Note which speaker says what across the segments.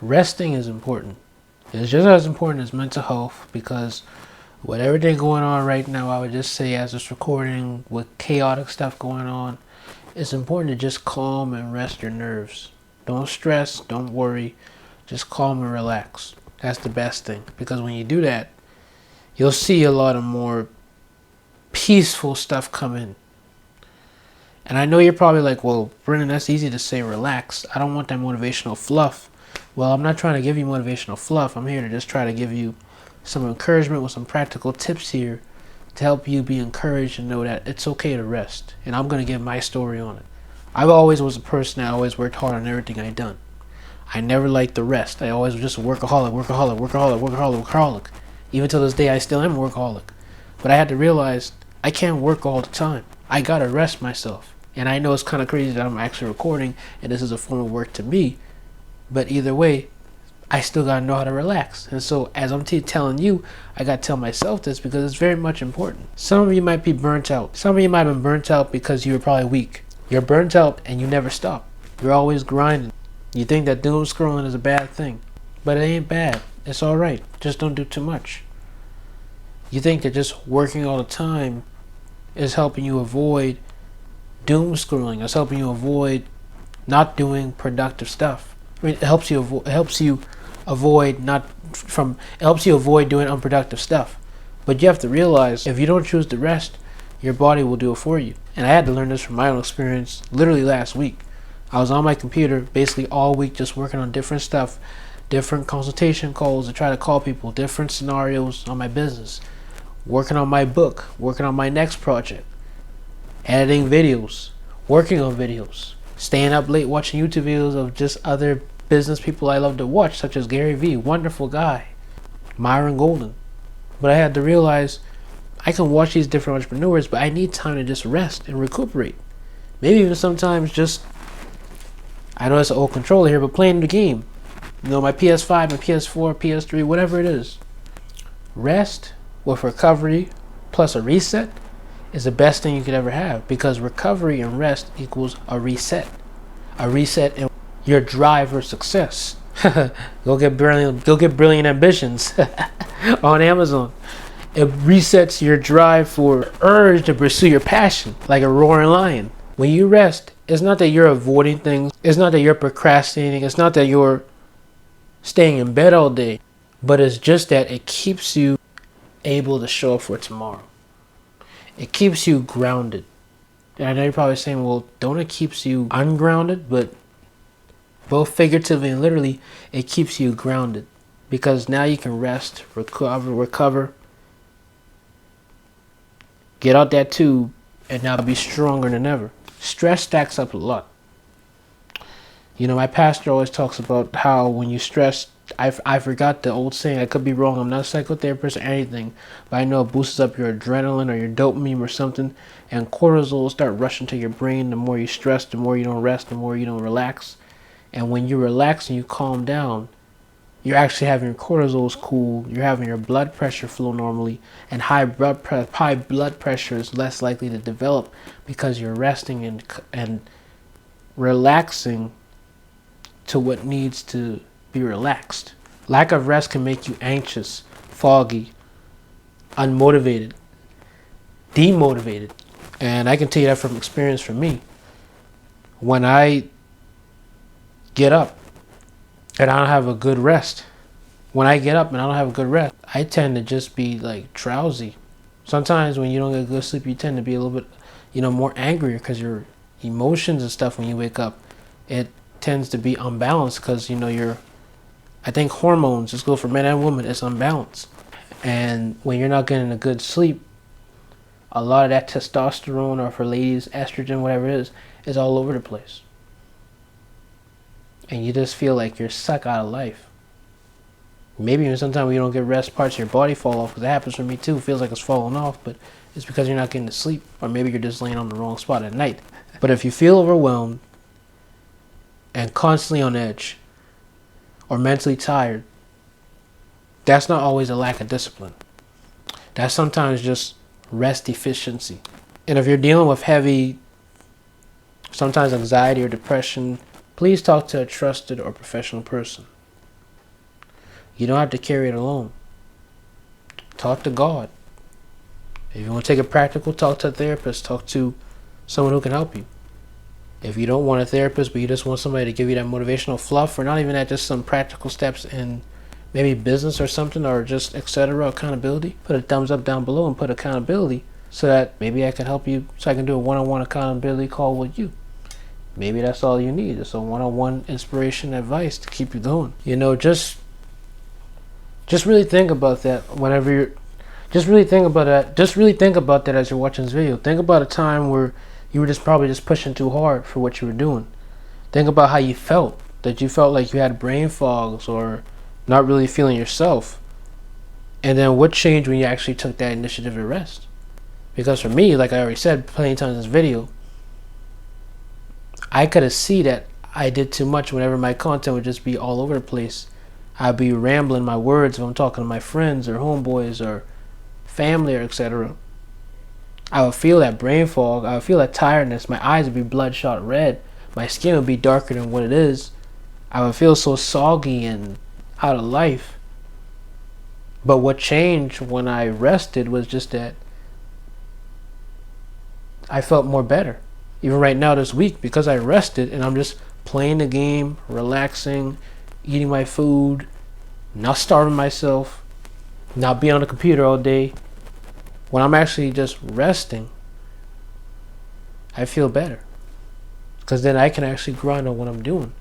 Speaker 1: Resting is important. It's just as important as mental health, because with everything going on right now, I would just say, as it's recording, with chaotic stuff going on, it's important to just calm and rest your nerves. Don't stress, don't worry, just calm and relax. That's the best thing, because when you do that, you'll see a lot of more peaceful stuff come in. And I know you're probably like, well, Brennan, that's easy to say, relax. I don't want that motivational fluff. Well, I'm not trying to give you motivational fluff. I'm here to just try to give you some encouragement with some practical tips here to help you be encouraged and know that it's okay to rest. And I'm going to give my story on it. I always was a person that always worked hard on everything I done. I never liked the rest. I always was just a workaholic. Even till this day, I still am a workaholic. But I had to realize I can't work all the time. I gotta rest myself. And I know it's kind of crazy that I'm actually recording and this is a form of work to me. But either way, I still gotta know how to relax. And so as I'm telling you, I gotta tell myself this because it's very much important. Some of you might be burnt out. Some of you might have been burnt out because you were probably weak. You're burnt out and you never stop. You're always grinding. You think that doom scrolling is a bad thing. But it ain't bad. It's alright. Just don't do too much. You think that just working all the time is helping you avoid doom scrolling. It's helping you avoid not doing productive stuff. I mean, it helps you avoid doing unproductive stuff. But you have to realize, if you don't choose to rest, your body will do it for you. And I had to learn this from my own experience literally last week. I was on my computer basically all week just working on different stuff, different consultation calls to try to call people, different scenarios on my business, working on my book, working on my next project, editing videos, working on videos, staying up late watching YouTube videos of just other business people I love to watch, such as Gary Vee, wonderful guy, Myron Golden. But I had to realize I can watch these different entrepreneurs, but I need time to just rest and recuperate. Maybe even sometimes just, I know it's an old controller here, but playing the game. You know, my PS5, my PS4, PS3, whatever it is. Rest with recovery plus a reset is the best thing you could ever have, because recovery and rest equals a reset. A reset in your drive for success. Go get brilliant ambitions on Amazon. It resets your drive for urge to pursue your passion like a roaring lion. When you rest, it's not that you're avoiding things. It's not that you're procrastinating. It's not that you're staying in bed all day. But it's just that it keeps you able to show up for tomorrow. It keeps you grounded. And I know you're probably saying, well, don't it keeps you ungrounded? But both figuratively and literally, it keeps you grounded. Because now you can rest, recover, get out that tube, and now be stronger than ever. Stress stacks up a lot. You know, my pastor always talks about how when you stress, I forgot the old saying, I could be wrong, I'm not a psychotherapist or anything, but I know it boosts up your adrenaline or your dopamine or something, and cortisol will start rushing to your brain. The more you stress, the more you don't rest, the more you don't relax. And when you relax and you calm down, you're actually having your cortisol's cool, you're having your blood pressure flow normally, and high blood pressure is less likely to develop because you're resting and relaxing to what needs to be relaxed. Lack of rest can make you anxious, foggy, unmotivated, demotivated. And I can tell you that from experience for me. When I get up and I don't have a good rest, I tend to just be like drowsy. Sometimes when you don't get good sleep, you tend to be a little bit, more angrier because your emotions and stuff when you wake up, it tends to be unbalanced because, I think hormones, just go for men and women, it's unbalanced. And when you're not getting a good sleep, a lot of that testosterone, or for ladies, estrogen, whatever it is all over the place. And you just feel like you're sucked out of life. Maybe even sometimes when you don't get rest, parts of your body fall off, because that happens for me too. It feels like it's falling off, but it's because you're not getting to sleep, or maybe you're just laying on the wrong spot at night. But if you feel overwhelmed and constantly on edge or mentally tired, that's not always a lack of discipline. That's sometimes just rest deficiency. And if you're dealing with heavy, sometimes anxiety or depression, please talk to a trusted or professional person. You don't have to carry it alone. Talk to God. If you want to take it practical, talk to a therapist. Talk to someone who can help you. If you don't want a therapist, but you just want somebody to give you that motivational fluff, or not even that, just some practical steps in maybe business or something, or just etc. accountability, put a thumbs up down below and put accountability so that maybe I can help you, so I can do a one-on-one accountability call with you. Maybe that's all you need, just a one-on-one inspiration advice to keep you going. You know, just really think about that whenever you're, just really think about that as you're watching this video. Think about a time where you were just probably just pushing too hard for what you were doing. Think about how you felt, that you felt like you had brain fogs or not really feeling yourself. And then what changed when you actually took that initiative to rest? Because for me, like I already said plenty of times in this video, I could have seen that I did too much whenever my content would just be all over the place. I'd be rambling my words if I'm talking to my friends or homeboys or family or etc. I would feel that brain fog. I would feel that tiredness. My eyes would be bloodshot red. My skin would be darker than what it is. I would feel so soggy and out of life. But what changed when I rested was just that I felt more better. Even right now this week, because I rested and I'm just playing the game, relaxing, eating my food, not starving myself, not being on the computer all day. When I'm actually just resting, I feel better. Because then I can actually grind on what I'm doing.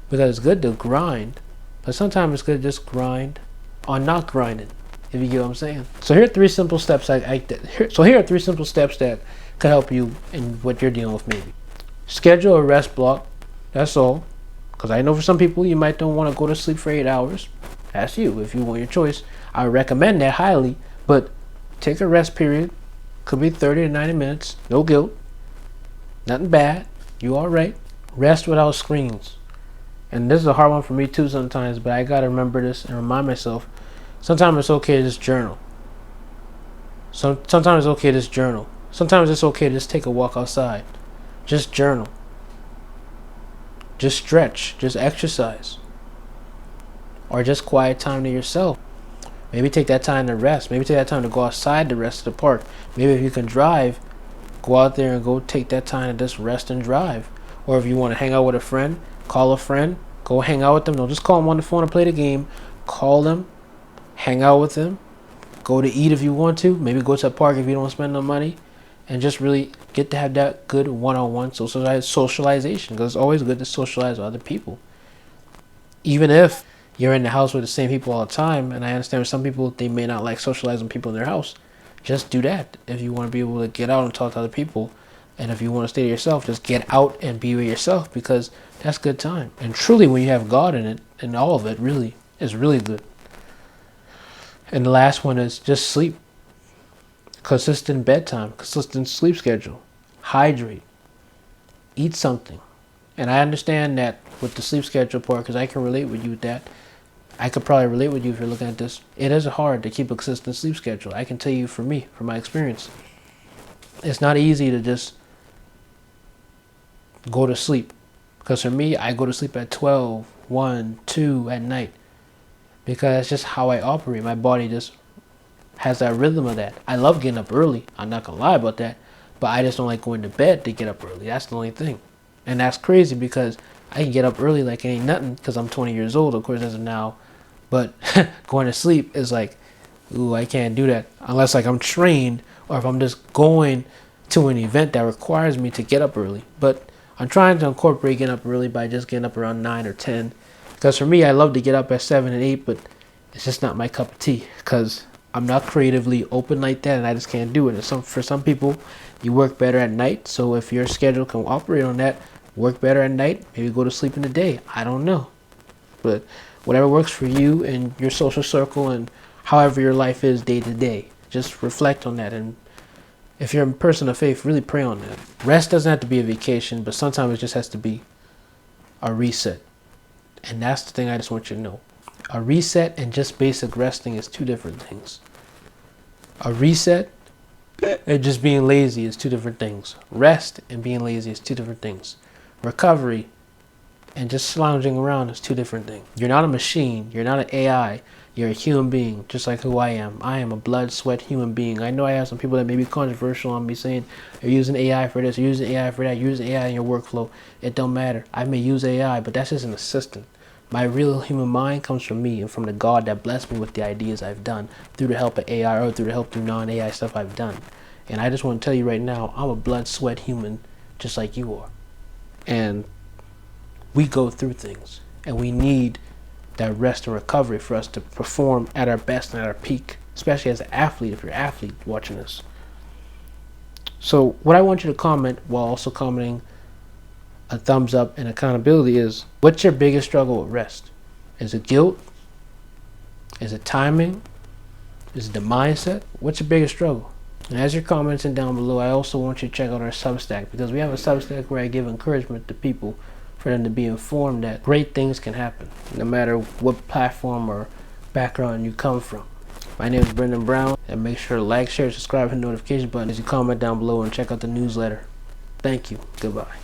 Speaker 1: Because it's good to grind, but sometimes it's good to just grind on not grinding, if you get what I'm saying. So here are three simple steps here are three simple steps that could help you in what you're dealing with maybe. Schedule a rest block. That's all. Because I know for some people you might don't want to go to sleep for 8 hours. That's you. If you want your choice, I recommend that highly. But take a rest period. Could be 30 to 90 minutes. No guilt. Nothing bad. You all right. Rest without screens. And this is a hard one for me too sometimes, but I got to remember this and remind myself. Sometimes it's okay to just journal. Sometimes it's okay to just journal. Sometimes it's okay to just take a walk outside. Just journal. Just stretch. Just exercise. Or just quiet time to yourself. Maybe take that time to rest. Maybe take that time to go outside the rest of the park. Maybe if you can drive, go out there and go take that time to just rest and drive. Or if you want to hang out with a friend, call a friend, go hang out with them. Don't just call them on the phone and play the game. Call them, hang out with them, go to eat if you want to. Maybe go to a park if you don't spend no money. And just really get to have that good one-on-one socialization. Because it's always good to socialize with other people. Even if you're in the house with the same people all the time, and I understand with some people, they may not like socializing with people in their house. Just do that. If you want to be able to get out and talk to other people, and if you want to stay to yourself, just get out and be with yourself, because that's good time. And truly, when you have God in it, and all of it really is really good. And the last one is just sleep. Consistent bedtime, consistent sleep schedule. Hydrate. Eat something. And I understand that with the sleep schedule part, because I can relate with you with that. I could probably relate with you if you're looking at this. It is hard to keep a consistent sleep schedule. I can tell you from me, from my experience. It's not easy to just go to sleep. Because for me, I go to sleep at 12, 1, 2 at night. Because that's just how I operate. My body just has that rhythm of that. I love getting up early. I'm not going to lie about that. But I just don't like going to bed to get up early. That's the only thing. And that's crazy because I can get up early like it ain't nothing because I'm 20 years old, of course, as of now. But going to sleep is like, ooh, I can't do that. Unless like I'm trained or if I'm just going to an event that requires me to get up early. But I'm trying to incorporate getting up early by just getting up around 9 or 10. Because for me, I love to get up at 7 and 8, but it's just not my cup of tea. Because I'm not creatively open like that, and I just can't do it. And for some people, you work better at night. So if your schedule can operate on that, work better at night, maybe go to sleep in the day. I don't know. But whatever works for you and your social circle and however your life is day to day, just reflect on that. And if you're a person of faith, really pray on that. Rest doesn't have to be a vacation, but sometimes it just has to be a reset. And that's the thing I just want you to know. A reset and just basic resting is two different things. A reset and just being lazy is two different things. Rest and being lazy is two different things. Recovery and just lounging around is two different things. You're not a machine. You're not an AI. You're a human being, just like who I am. I am a blood, sweat human being. I know I have some people that may be controversial on me saying, you're using AI for this, you're using AI for that, you're using AI in your workflow. It don't matter. I may use AI, but that's just an assistant. My real human mind comes from me and from the God that blessed me with the ideas I've done through the help of AI or through the help of non-AI stuff I've done. And I just want to tell you right now, I'm a blood, sweat human just like you are. And we go through things, and we need that rest and recovery for us to perform at our best and at our peak, especially as an athlete, if you're an athlete watching this. So what I want you to comment, while also commenting a thumbs up and accountability, is what's your biggest struggle with rest? Is it guilt? Is it timing? Is it the mindset? What's your biggest struggle? And as you're commenting down below, I also want you to check out our Substack, because we have a Substack where I give encouragement to people for them to be informed that great things can happen, no matter what platform or background you come from. My name is Brendan Brown, and make sure to like, share, subscribe, hit the notification button as you comment down below and check out the newsletter. Thank you. Goodbye.